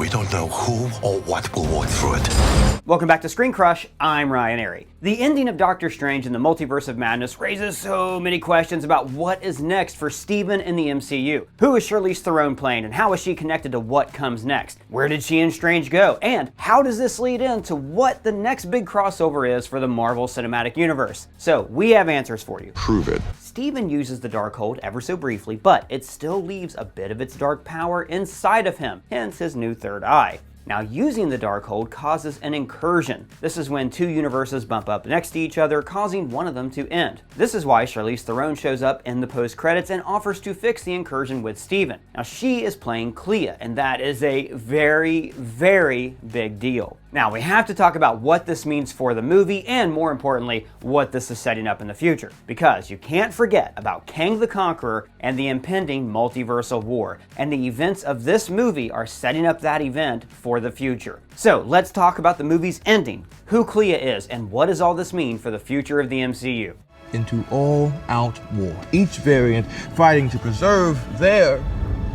We don't know who or what will walk through it. Welcome back to Screen Crush, I'm Ryan Airy. The ending of Doctor Strange in the Multiverse of Madness raises so many questions about what is next for Steven in the MCU. Who is Charlize Theron playing, and how is she connected to what comes next? Where did she and Strange go? And how does this lead into what the next big crossover is for the Marvel Cinematic Universe? So we have answers for you. Prove it. Steven uses the Darkhold ever so briefly, but it still leaves a bit of its dark power inside of him, hence his new third eye. Now, using the Darkhold causes an incursion. This is when two universes bump up next to each other, causing one of them to end. This is why Charlize Theron shows up in the post-credits and offers to fix the incursion with Steven. Now, she is playing Clea, and that is a very, very big deal. Now, we have to talk about what this means for the movie, and more importantly, what this is setting up in the future. Because you can't forget about Kang the Conqueror and the impending multiversal war, and the events of this movie are setting up that event for the future. So let's talk about the movie's ending, who Clea is, and what does all this mean for the future of the MCU. Into all-out war, each variant fighting to preserve their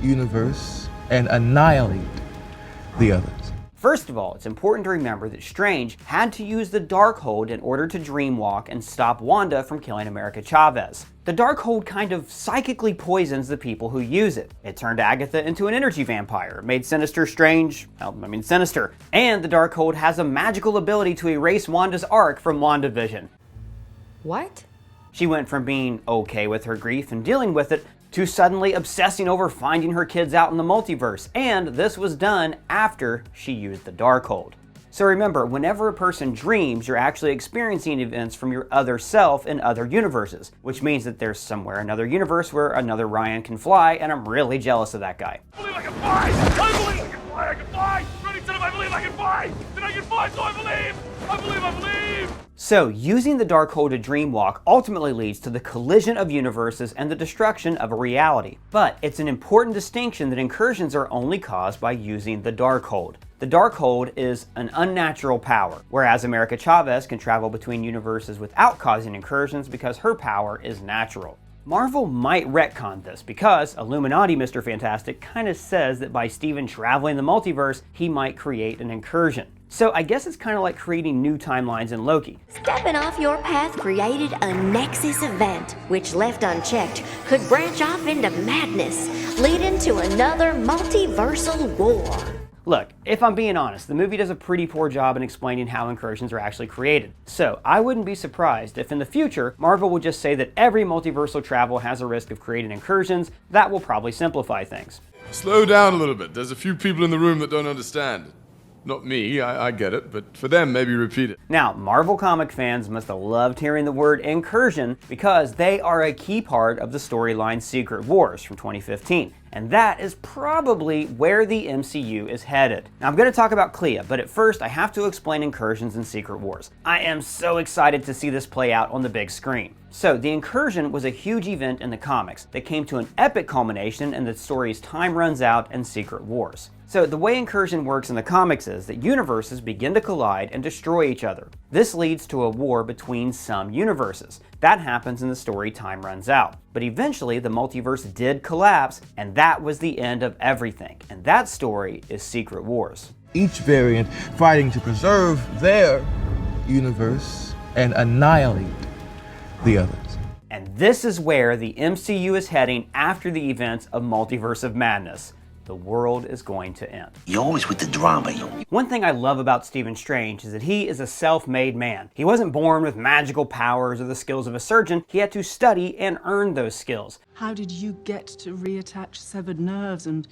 universe and annihilate the others. First of all, it's important to remember that Strange had to use the Darkhold in order to dreamwalk and stop Wanda from killing America Chavez. The Darkhold kind of psychically poisons the people who use it. It turned Agatha into an energy vampire, made Sinister Strange, sinister. And the Darkhold has a magical ability to erase Wanda's arc from wandaVision. What? She went from being okay with her grief and dealing with it to suddenly obsessing over finding her kids out in the multiverse, and this was done after she used the Darkhold. So remember, whenever a person dreams, you're actually experiencing events from your other self in other universes, which means that there's somewhere another universe where another Ryan can fly, and I'm really jealous of that guy. I believe I can fly! I believe I can fly! I can fly! Ready, set up, I believe I can fly! Then I can fly, so I believe! I believe, I believe! So, using the Darkhold to dreamwalk ultimately leads to the collision of universes and the destruction of a reality. But it's an important distinction that incursions are only caused by using the Darkhold. The Darkhold is an unnatural power, whereas America Chavez can travel between universes without causing incursions because her power is natural. Marvel might retcon this because Illuminati Mr. Fantastic kind of says that by Steven traveling the multiverse, he might create an incursion. So I guess it's kind of like creating new timelines in Loki. Stepping off your path created a Nexus event, which left unchecked could branch off into madness, leading to another multiversal war. Look, if I'm being honest, the movie does a pretty poor job in explaining how incursions are actually created. So I wouldn't be surprised if in the future, Marvel would just say that every multiversal travel has a risk of creating incursions. That will probably simplify things. Slow down a little bit. There's a few people in the room that don't understand. Not me, I get it, but for them, maybe repeat it. Now, Marvel comic fans must have loved hearing the word incursion because they are a key part of the storyline Secret Wars from 2015. And that is probably where the MCU is headed. Now, I'm going to talk about Clea, but at first I have to explain incursions in Secret Wars. I am so excited to see this play out on the big screen. So, the incursion was a huge event in the comics that came to an epic culmination in the story's Time Runs Out and Secret Wars. So the way incursion works in the comics is that universes begin to collide and destroy each other. This leads to a war between some universes. That happens in the story Time Runs Out. But eventually the multiverse did collapse, and that was the end of everything. And that story is Secret Wars. Each variant fighting to preserve their universe and annihilate the others. And this is where the MCU is heading after the events of Multiverse of Madness. The world is going to end. You're always with the drama, you. One thing I love about Stephen Strange is that he is a self-made man. He wasn't born with magical powers or the skills of a surgeon. He had to study and earn those skills. How did you get to reattach severed nerves and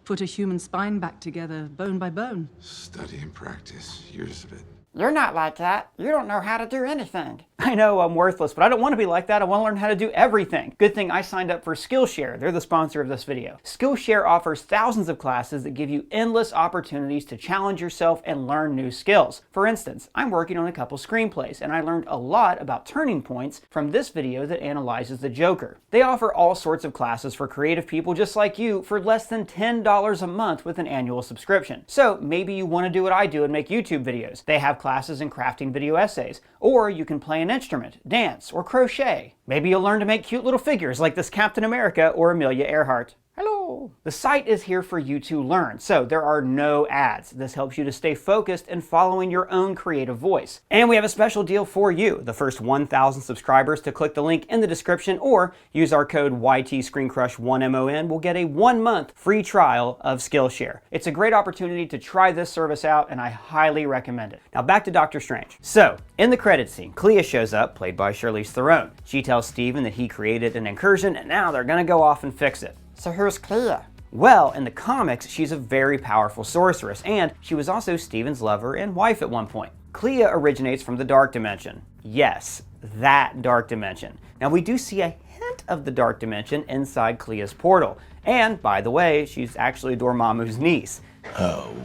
put a human spine back together, bone by bone? Study and practice, years of it. You're not like that. You don't know how to do anything. I know I'm worthless, but I don't want to be like that. I want to learn how to do everything. Good thing I signed up for Skillshare. They're the sponsor of this video. Skillshare offers thousands of classes that give you endless opportunities to challenge yourself and learn new skills. For instance, I'm working on a couple screenplays, and I learned a lot about turning points from this video that analyzes the Joker. They offer all sorts of classes for creative people just like you for less than $10 a month with an annual subscription. So maybe you want to do what I do and make YouTube videos. They have classes in crafting video essays, or you can play an instrument, dance, or crochet. Maybe you'll learn to make cute little figures like this Captain America or Amelia Earhart. Hello! Oh. The site is here for you to learn, so there are no ads. This helps you to stay focused and following your own creative voice. And we have a special deal for you. The first 1,000 subscribers to click the link in the description or use our code YTScreenCrush1MON will get a 1-month free trial of Skillshare. It's a great opportunity to try this service out, and I highly recommend it. Now back to Doctor Strange. So, in the credits scene, Clea shows up, played by Charlize Theron. She tells Stephen that he created an incursion and now they're gonna go off and fix it. So who's Clea? Well, in the comics, she's a very powerful sorceress, and she was also Stephen's lover and wife at one point. Clea originates from the Dark Dimension. Yes, that Dark Dimension. Now, we do see a hint of the Dark Dimension inside Clea's portal. And, by the way, she's actually Dormammu's niece.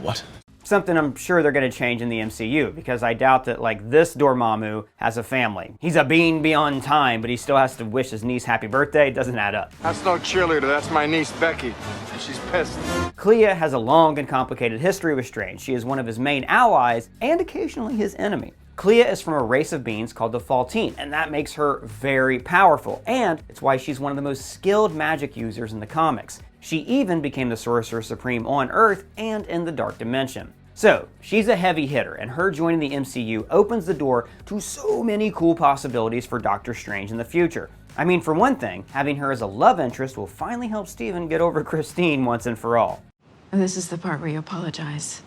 What? Something I'm sure they're going to change in the MCU, because I doubt that, like, this Dormammu has a family. He's a being beyond time, but he still has to wish his niece happy birthday. It doesn't add up. That's no cheerleader, that's my niece Becky, and she's pissed. Clea has a long and complicated history with Strange. She is one of his main allies, and occasionally his enemy. Clea is from a race of beings called the Faltine, and that makes her very powerful, and it's why she's one of the most skilled magic users in the comics. She even became the Sorcerer Supreme on Earth and in the Dark Dimension. So, she's a heavy hitter, and her joining the MCU opens the door to so many cool possibilities for Doctor Strange in the future. I mean, for one thing, having her as a love interest will finally help Stephen get over Christine once and for all. This is the part where you apologize.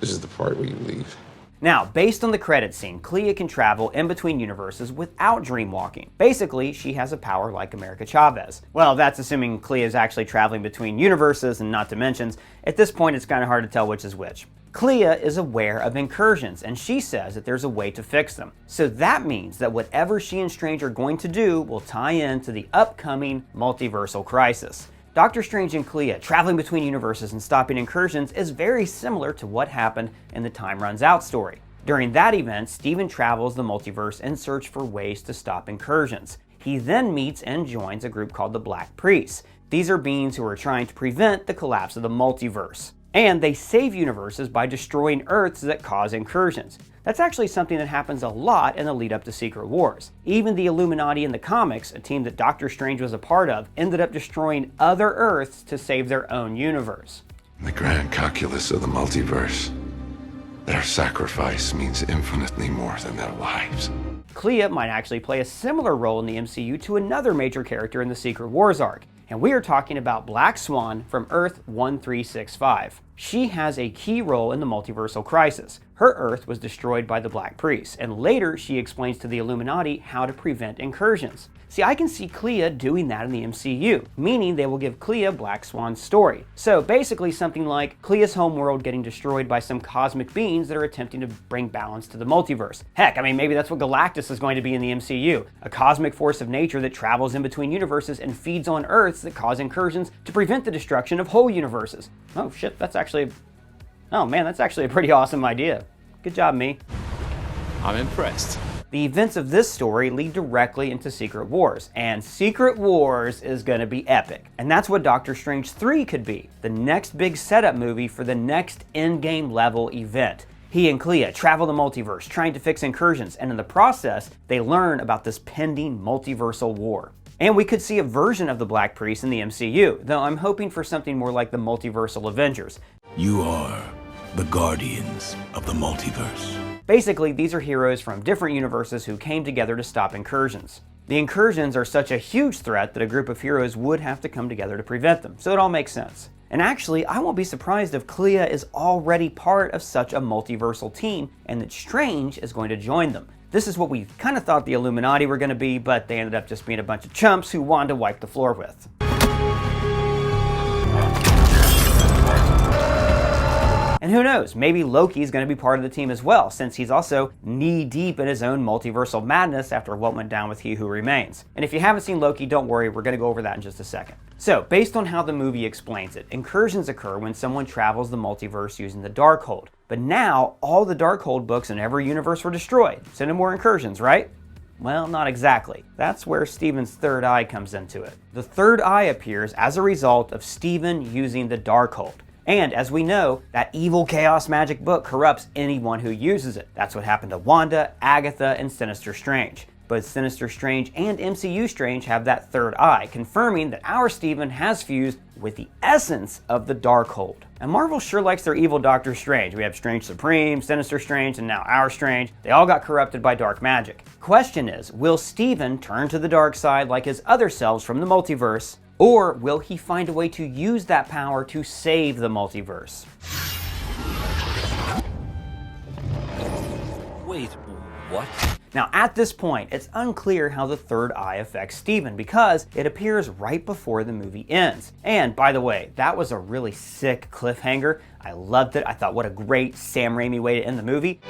This is the part where you leave. Now, based on the credits scene, Clea can travel in between universes without dreamwalking. Basically, she has a power like America Chavez. Well, that's assuming Clea is actually traveling between universes and not dimensions. At this point, it's kind of hard to tell which is which. Clea is aware of incursions, and she says that there's a way to fix them. So that means that whatever she and Strange are going to do will tie into the upcoming multiversal crisis. Doctor Strange and Clea traveling between universes and stopping incursions is very similar to what happened in the Time Runs Out story. During that event, Stephen travels the multiverse in search for ways to stop incursions. He then meets and joins a group called the Black Priests. These are beings who are trying to prevent the collapse of the multiverse. And they save universes by destroying Earths that cause incursions. That's actually something that happens a lot in the lead up to Secret Wars. Even the Illuminati in the comics, a team that Doctor Strange was a part of, ended up destroying other Earths to save their own universe. The grand calculus of the multiverse. Their sacrifice means infinitely more than their lives. Clea might actually play a similar role in the MCU to another major character in the Secret Wars arc. And we are talking about Black Swan from Earth 1365. She has a key role in the multiversal crisis. Her Earth was destroyed by the Black Priests, and later she explains to the Illuminati how to prevent incursions. See, I can see Clea doing that in the MCU, meaning they will give Clea Black Swan's story. So basically something like Clea's homeworld getting destroyed by some cosmic beings that are attempting to bring balance to the multiverse. Heck, I mean, maybe that's what Galactus is going to be in the MCU. A cosmic force of nature that travels in between universes and feeds on Earths that cause incursions to prevent the destruction of whole universes. Oh shit, that's actually a pretty awesome idea. Good job, me. I'm impressed. The events of this story lead directly into Secret Wars, and Secret Wars is gonna be epic. And that's what Doctor Strange 3 could be, the next big setup movie for the next endgame level event. He and Clea travel the multiverse, trying to fix incursions, and in the process, they learn about this pending multiversal war. And we could see a version of the Black Priest in the MCU, though I'm hoping for something more like the Multiversal Avengers. You are the guardians of the multiverse. Basically, these are heroes from different universes who came together to stop incursions. The incursions are such a huge threat that a group of heroes would have to come together to prevent them, so it all makes sense. And actually, I won't be surprised if Clea is already part of such a multiversal team and that Strange is going to join them. This is what we kind of thought the Illuminati were going to be, but they ended up just being a bunch of chumps who Wanda wiped the floor with. And who knows, maybe Loki's going to be part of the team as well, since he's also knee-deep in his own multiversal madness after what went down with He Who Remains. And if you haven't seen Loki, don't worry, we're going to go over that in just a second. So, based on how the movie explains it, incursions occur when someone travels the multiverse using the Darkhold. But now, all the Darkhold books in every universe were destroyed, so no more incursions, right? Well, not exactly. That's where Stephen's third eye comes into it. The third eye appears as a result of Stephen using the Darkhold. And as we know, that evil chaos magic book corrupts anyone who uses it. That's what happened to Wanda, Agatha, and Sinister Strange. both Sinister Strange and MCU Strange have that third eye, confirming that our Stephen has fused with the essence of the Darkhold. And Marvel sure likes their evil Doctor Strange. We have Strange Supreme, Sinister Strange, and now our Strange. They all got corrupted by dark magic. Question is, will Stephen turn to the dark side like his other selves from the multiverse, or will he find a way to use that power to save the multiverse? Wait, what? Now at this point, it's unclear how the third eye affects Stephen because it appears right before the movie ends. And by the way, that was a really sick cliffhanger. I loved it. I thought what a great Sam Raimi way to end the movie.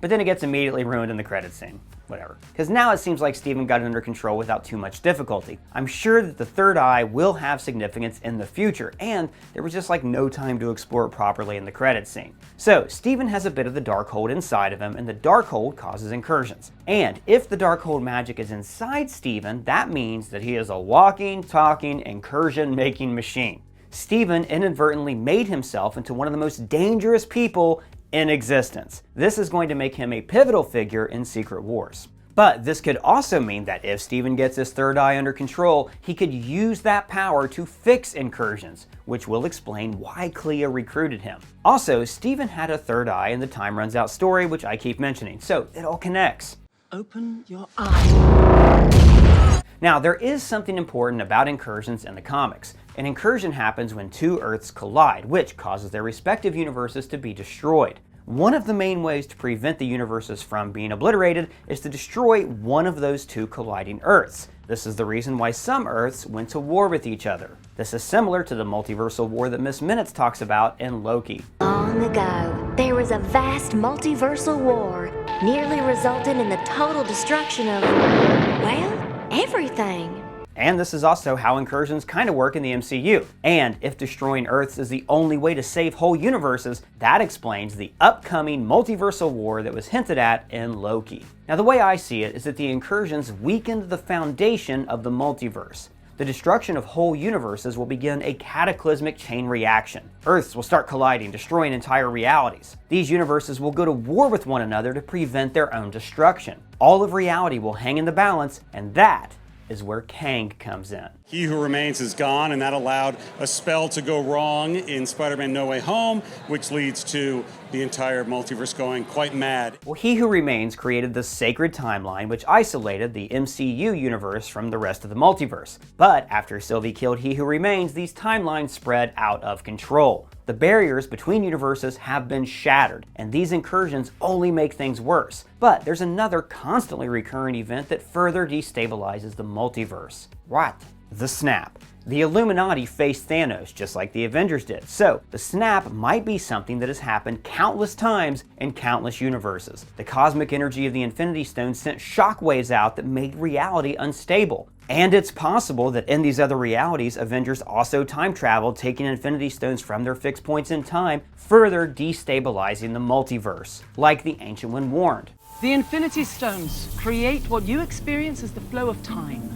But then it gets immediately ruined in the credits scene. Whatever. Because now it seems like Stephen got it under control without too much difficulty. I'm sure that the third eye will have significance in the future, and there was just like no time to explore it properly in the credits scene. So Stephen has a bit of the Darkhold inside of him, and the Darkhold causes incursions. And if the Darkhold magic is inside Stephen, that means that he is a walking, talking, incursion-making machine. Stephen inadvertently made himself into one of the most dangerous people in existence. This is going to make him a pivotal figure in Secret Wars. But this could also mean that if Stephen gets his third eye under control, he could use that power to fix incursions, which will explain why Clea recruited him. Also, Stephen had a third eye in the Time Runs Out story, which I keep mentioning, so it all connects. Open your eyes. Now, there is something important about incursions in the comics. An incursion happens when two Earths collide, which causes their respective universes to be destroyed. One of the main ways to prevent the universes from being obliterated is to destroy one of those two colliding Earths. This is the reason why some Earths went to war with each other. This is similar to the multiversal war that Miss Minutes talks about in Loki. Long ago, there was a vast multiversal war, nearly resulting in the total destruction of, well, everything. And this is also how incursions kind of work in the MCU. And if destroying Earths is the only way to save whole universes, that explains the upcoming multiversal war that was hinted at in Loki. Now the way I see it is that the incursions weakened the foundation of the multiverse. The destruction of whole universes will begin a cataclysmic chain reaction. Earths will start colliding, destroying entire realities. These universes will go to war with one another to prevent their own destruction. All of reality will hang in the balance, and that is where Kang comes in. He Who Remains is gone, and that allowed a spell to go wrong in Spider-Man No Way Home, which leads to the entire multiverse going quite mad. Well, He Who Remains created the sacred timeline, which isolated the MCU universe from the rest of the multiverse. But after Sylvie killed He Who Remains, these timelines spread out of control. The barriers between universes have been shattered, and these incursions only make things worse. But there's another constantly recurring event that further destabilizes the multiverse. What? The Snap. The Illuminati faced Thanos just like the Avengers did, so the Snap might be something that has happened countless times in countless universes. The cosmic energy of the Infinity Stones sent shockwaves out that made reality unstable. And it's possible that in these other realities, Avengers also time traveled, taking Infinity Stones from their fixed points in time, further destabilizing the multiverse, like the Ancient One warned. The Infinity Stones create what you experience as the flow of time.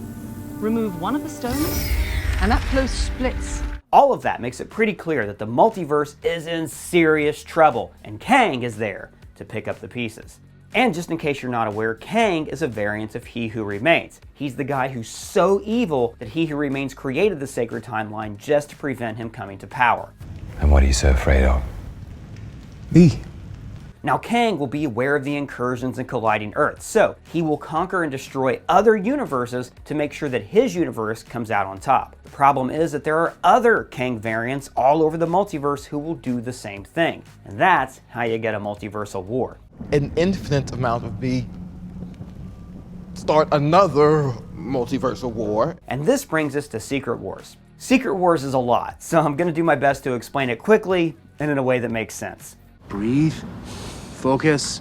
Remove one of the stones, and that flow splits. All of that makes it pretty clear that the multiverse is in serious trouble, and Kang is there to pick up the pieces. And just in case you're not aware, Kang is a variant of He Who Remains. He's the guy who's so evil that He Who Remains created the sacred timeline just to prevent him coming to power. And what are you so afraid of? Me. Now Kang will be aware of the incursions and colliding Earths, so he will conquer and destroy other universes to make sure that his universe comes out on top. The problem is that there are other Kang variants all over the multiverse who will do the same thing. And that's how you get a multiversal war. An infinite amount of me start another multiversal war. And this brings us to Secret Wars. Secret Wars is a lot, so I'm going to do my best to explain it quickly and in a way that makes sense. Breathe, focus,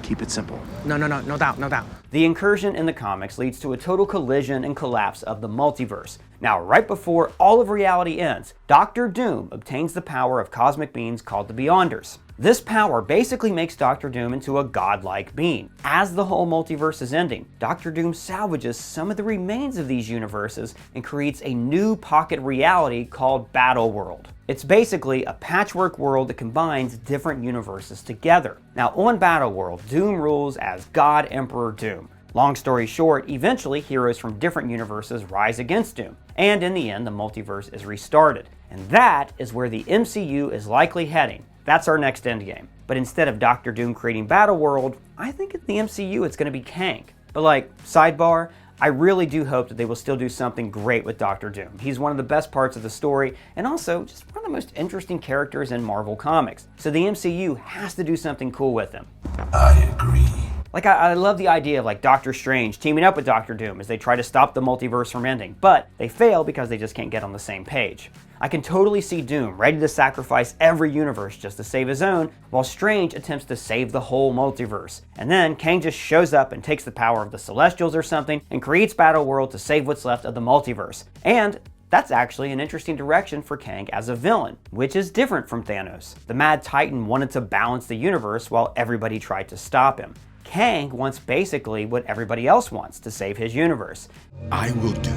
keep it simple. No doubt. The incursion in the comics leads to a total collision and collapse of the multiverse. Now, right before all of reality ends, Doctor Doom obtains the power of cosmic beings called the Beyonders. This power basically makes Doctor Doom into a godlike being. As the whole multiverse is ending, Doctor Doom salvages some of the remains of these universes and creates a new pocket reality called Battle World. It's basically a patchwork world that combines different universes together. Now, on Battle World, Doom rules as God Emperor Doom. Long story short, eventually heroes from different universes rise against Doom, and in the end the multiverse is restarted. And that is where the MCU is likely heading. That's our next endgame. But instead of Doctor Doom creating Battle World, I think in the MCU it's going to be Kang. But sidebar, I really do hope that they will still do something great with Doctor Doom. He's one of the best parts of the story, and also just one of the most interesting characters in Marvel Comics. So the MCU has to do something cool with him. I agree. I love the idea of Doctor Strange teaming up with Doctor Doom as they try to stop the multiverse from ending, but they fail because they just can't get on the same page. I can totally see Doom ready to sacrifice every universe just to save his own, while Strange attempts to save the whole multiverse. And then Kang just shows up and takes the power of the Celestials or something and creates Battle World to save what's left of the multiverse. And that's actually an interesting direction for Kang as a villain, which is different from Thanos. The Mad Titan wanted to balance the universe while everybody tried to stop him. Kang wants basically what everybody else wants, to save his universe. I will do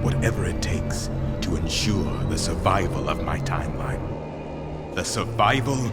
whatever it takes to ensure the survival of my timeline. The survival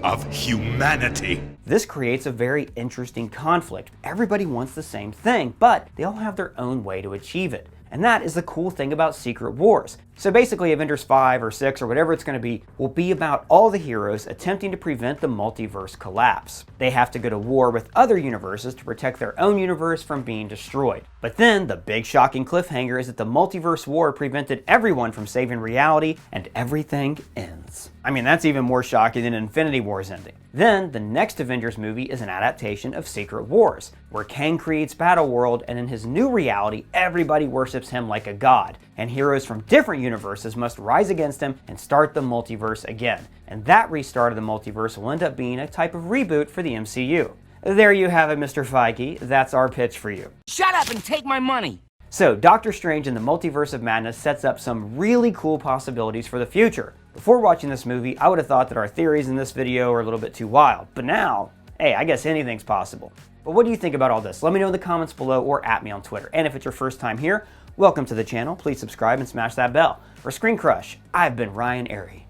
of humanity. This creates a very interesting conflict. Everybody wants the same thing, but they all have their own way to achieve it. And that is the cool thing about Secret Wars. So basically Avengers 5 or 6 or whatever it's going to be will be about all the heroes attempting to prevent the multiverse collapse. They have to go to war with other universes to protect their own universe from being destroyed. But then the big shocking cliffhanger is that the multiverse war prevented everyone from saving reality and everything ends. I mean, that's even more shocking than Infinity War's ending. Then the next Avengers movie is an adaptation of Secret Wars, where Kang creates Battle World, and in his new reality everybody worships him like a god, and heroes from different universes must rise against him and start the multiverse again. And that restart of the multiverse will end up being a type of reboot for the MCU. There you have it, Mr. Feige. That's our pitch for you. Shut up and take my money! So, Doctor Strange in the Multiverse of Madness sets up some really cool possibilities for the future. Before watching this movie, I would have thought that our theories in this video are a little bit too wild, but now, hey, I guess anything's possible. But what do you think about all this? Let me know in the comments below or at me on Twitter. And if it's your first time here, welcome to the channel. Please subscribe and smash that bell. For Screen Crush, I've been Ryan Airy.